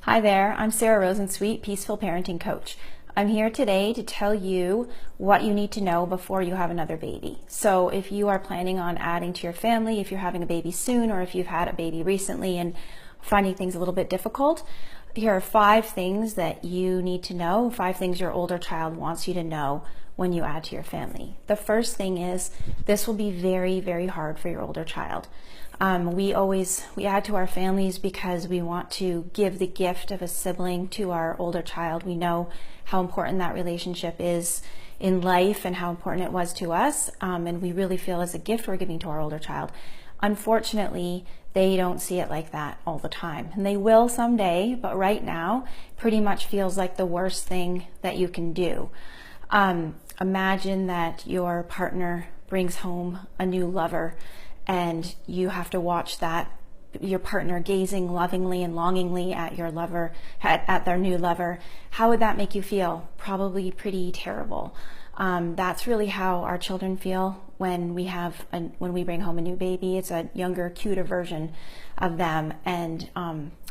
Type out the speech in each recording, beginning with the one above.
Hi there, I'm Sarah Rosensweet, Peaceful Parenting Coach. I'm here today to tell you what you need to know before you have another baby. So if you are planning on adding to your family, if you're having a baby soon, or if you've had a baby recently and finding things a little bit difficult, here are 5 things that you need to know, 5 things your older child wants you to know when you add to your family. The first thing is this will be very, very hard for your older child. We add to our families because we want to give the gift of a sibling to our older child. We know how important that relationship is in life and how important it was to us, and we really feel as a gift we're giving to our older child. Unfortunately, they don't see it like that all the time, and they will someday, but right now pretty much feels like the worst thing that you can do. Imagine that your partner brings home a new lover and you have to watch that, your partner gazing lovingly and longingly at your lover, at their new lover. How would that make you feel? Probably pretty terrible. That's really how our children feel when we bring home a new baby. It's a younger, cuter version of them, and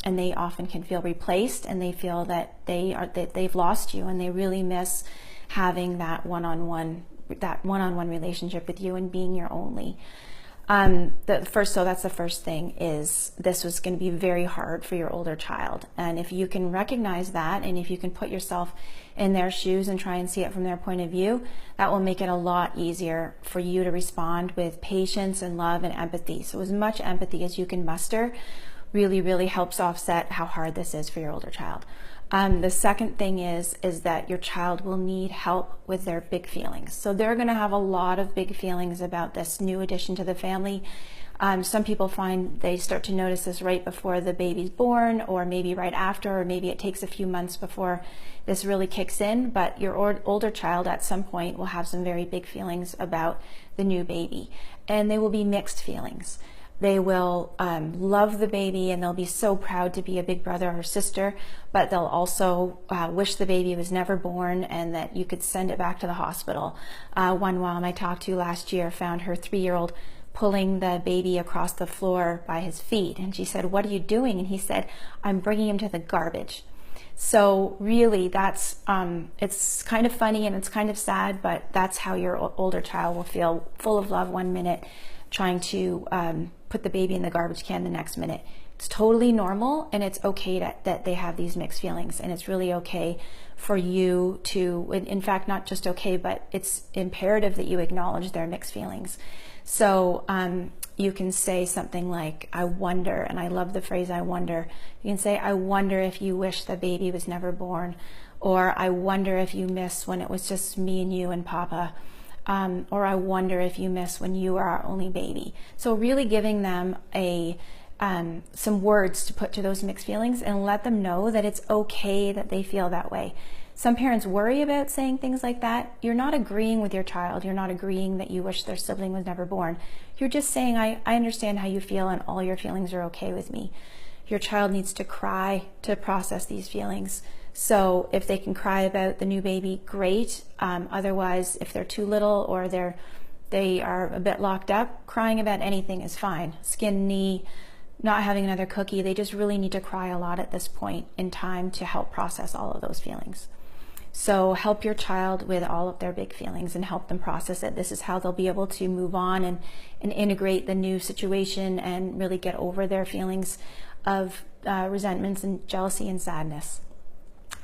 they often can feel replaced, and they feel that they've lost you, and they really miss having that one-on-one relationship with you and being your only. So that's the first thing, is this was going to be very hard for your older child. And if you can recognize that, and if you can put yourself in their shoes and try and see it from their point of view, that will make it a lot easier for you to respond with patience and love and empathy. So as much empathy as you can muster really, really helps offset how hard this is for your older child. The second thing is that your child will need help with their big feelings. So they're going to have a lot of big feelings about this new addition to the family. Some people find they start to notice this right before the baby's born, or maybe right after, or maybe it takes a few months before this really kicks in. But your older child at some point will have some very big feelings about the new baby, and they will be mixed feelings. They will love the baby, and they'll be so proud to be a big brother or sister, but they'll also wish the baby was never born and that you could send it back to the hospital. One mom I talked to last year found her 3-year-old pulling the baby across the floor by his feet, and she said, "What are you doing?" And he said, "I'm bringing him to the garbage." So really, that's it's kind of funny and it's kind of sad, but that's how your older child will feel, full of love one minute, trying to put the baby in the garbage can the next minute. It's totally normal, and it's okay that they have these mixed feelings, and it's really okay for you to, in fact, not just okay, but it's imperative that you acknowledge their mixed feelings. So you can say something like, "I wonder," and I love the phrase "I wonder." You can say, "I wonder if you wish the baby was never born," or "I wonder if you miss when it was just me and you and Papa." Or "I wonder if you miss when you were our only baby." So really giving them some words to put to those mixed feelings, and let them know that it's okay that they feel that way. Some parents worry about saying things like that. You're not agreeing with your child. You're not agreeing that you wish their sibling was never born. You're just saying, I understand how you feel, and all your feelings are okay with me. Your child needs to cry to process these feelings. So if they can cry about the new baby, great. Otherwise, if they're too little or they are a bit locked up, crying about anything is fine. Skin knee, not having another cookie, they just really need to cry a lot at this point in time to help process all of those feelings. So help your child with all of their big feelings and help them process it. This is how they'll be able to move on and integrate the new situation and really get over their feelings of resentments and jealousy and sadness.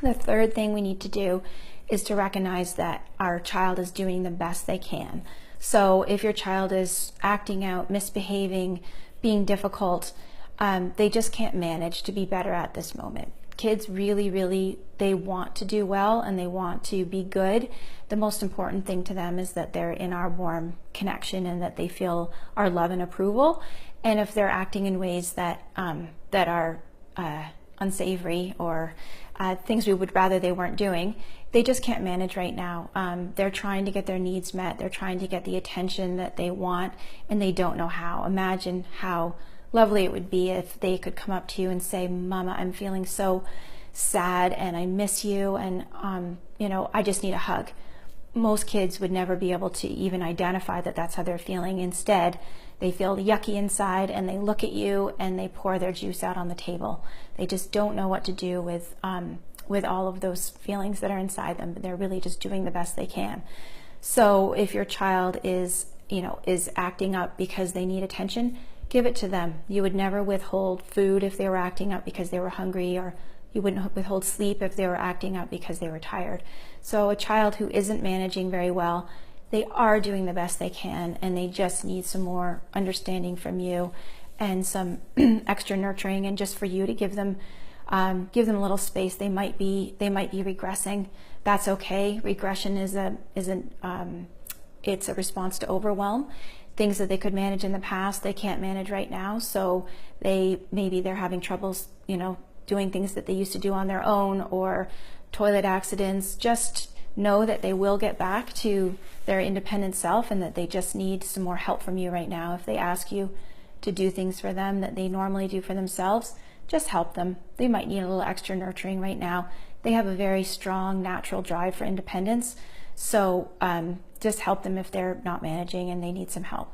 The third thing we need to do is to recognize that our child is doing the best they can. So if your child is acting out, misbehaving, being difficult, they just can't manage to be better at this moment. Kids really, really, they want to do well and they want to be good. The most important thing to them is that they're in our warm connection and that they feel our love and approval. And if they're acting in ways that are unsavory or things we would rather they weren't doing, they just can't manage right now. They're trying to get their needs met. They're trying to get the attention that they want, and they don't know how. Imagine how lovely it would be if they could come up to you and say, "Mama, I'm feeling so sad and I miss you, and I just need a hug." Most kids would never be able to even identify that that's how they're feeling. Instead, they feel yucky inside, and they look at you and they pour their juice out on the table. They just don't know what to do with all of those feelings that are inside them. They're really just doing the best they can. So if your child is acting up because they need attention, give it to them. You would never withhold food if they were acting up because they were hungry, or you wouldn't withhold sleep if they were acting up because they were tired. So a child who isn't managing very well, they are doing the best they can, and they just need some more understanding from you and some extra nurturing, and just for you to give them a little space. They might be regressing. That's okay. Regression it's a response to overwhelm. Things that they could manage in the past, they can't manage right now. So maybe they're having troubles, doing things that they used to do on their own, or toilet accidents. Just know that they will get back to their independent self, and that they just need some more help from you right now. If they ask you to do things for them that they normally do for themselves, just help them. They might need a little extra nurturing right now. They have a very strong natural drive for independence. So just help them if they're not managing and they need some help.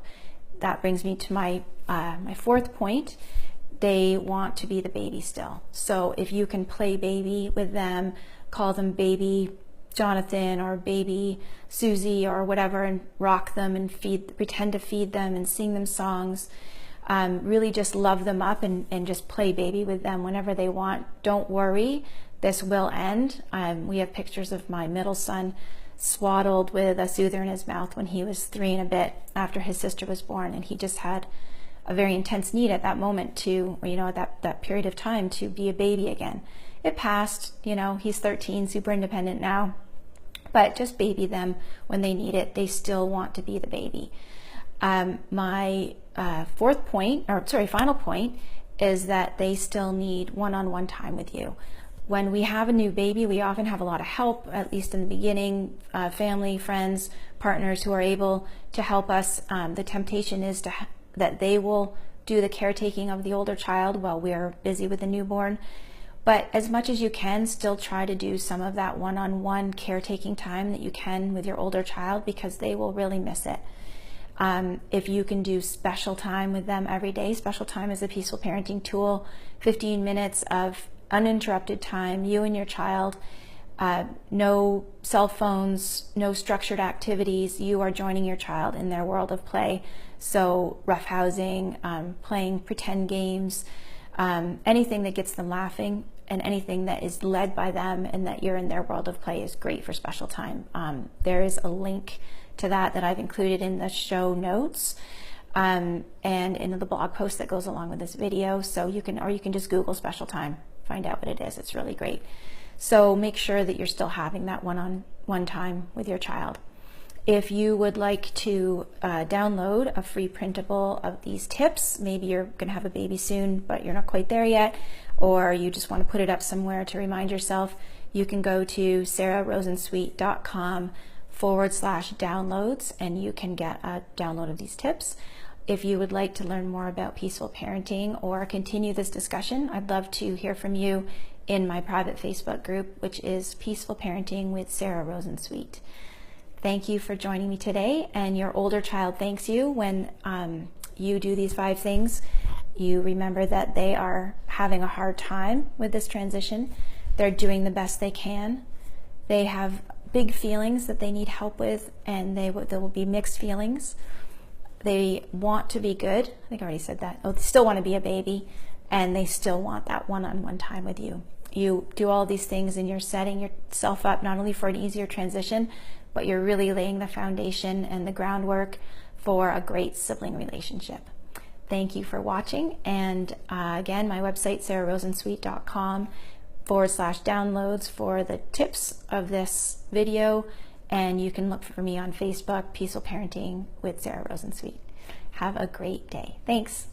That brings me to my fourth point. They want to be the baby still. So if you can play baby with them, call them baby Jonathan or baby Susie or whatever, and rock them and pretend to feed them and sing them songs. Really just love them up and just play baby with them whenever they want. Don't worry, this will end. We have pictures of my middle son swaddled with a soother in his mouth when he was 3 and a bit after his sister was born, and he just had a very intense need at that moment to, at that period of time, to be a baby again. It passed, he's 13, super independent now, but just baby them when they need it. They still want to be the baby. My final point is that they still need one-on-one time with you. When we have a new baby, we often have a lot of help, at least in the beginning, family, friends, partners who are able to help us. The temptation is that they will do the caretaking of the older child while we're busy with the newborn. But as much as you can, still try to do some of that one-on-one caretaking time that you can with your older child, because they will really miss it. If you can do special time with them every day, special time is a peaceful parenting tool, 15 minutes of uninterrupted time, you and your child, no cell phones, no structured activities. You are joining your child in their world of play. So roughhousing, playing pretend games, anything that gets them laughing, and anything that is led by them and that you're in their world of play is great for special time. There is a link to that I've included in the show notes, and in the blog post that goes along with this video. So you can just Google special time, find out what it is. It's really great. So make sure that you're still having that one-on-one time with your child. If you would like to download a free printable of these tips, maybe you're going to have a baby soon, but you're not quite there yet, or you just want to put it up somewhere to remind yourself, you can go to sararosensweet.com/downloads, and you can get a download of these tips. If you would like to learn more about peaceful parenting or continue this discussion, I'd love to hear from you in my private Facebook group, which is Peaceful Parenting with Sarah Rosensweet. Thank you for joining me today, and your older child thanks you when you do these 5 things. You remember that they are having a hard time with this transition. They're doing the best they can. They have big feelings that they need help with, and there will be mixed feelings. They want to be good. I think I already said that. Oh, they still want to be a baby, and they still want that one-on-one time with you. You do all these things, and you're setting yourself up not only for an easier transition, but you're really laying the foundation and the groundwork for a great sibling relationship. Thank you for watching. And again, my website, sararosensweet.com/downloads for the tips of this video. And you can look for me on Facebook, Peaceful Parenting with Sarah Rosensweet. Have a great day. Thanks.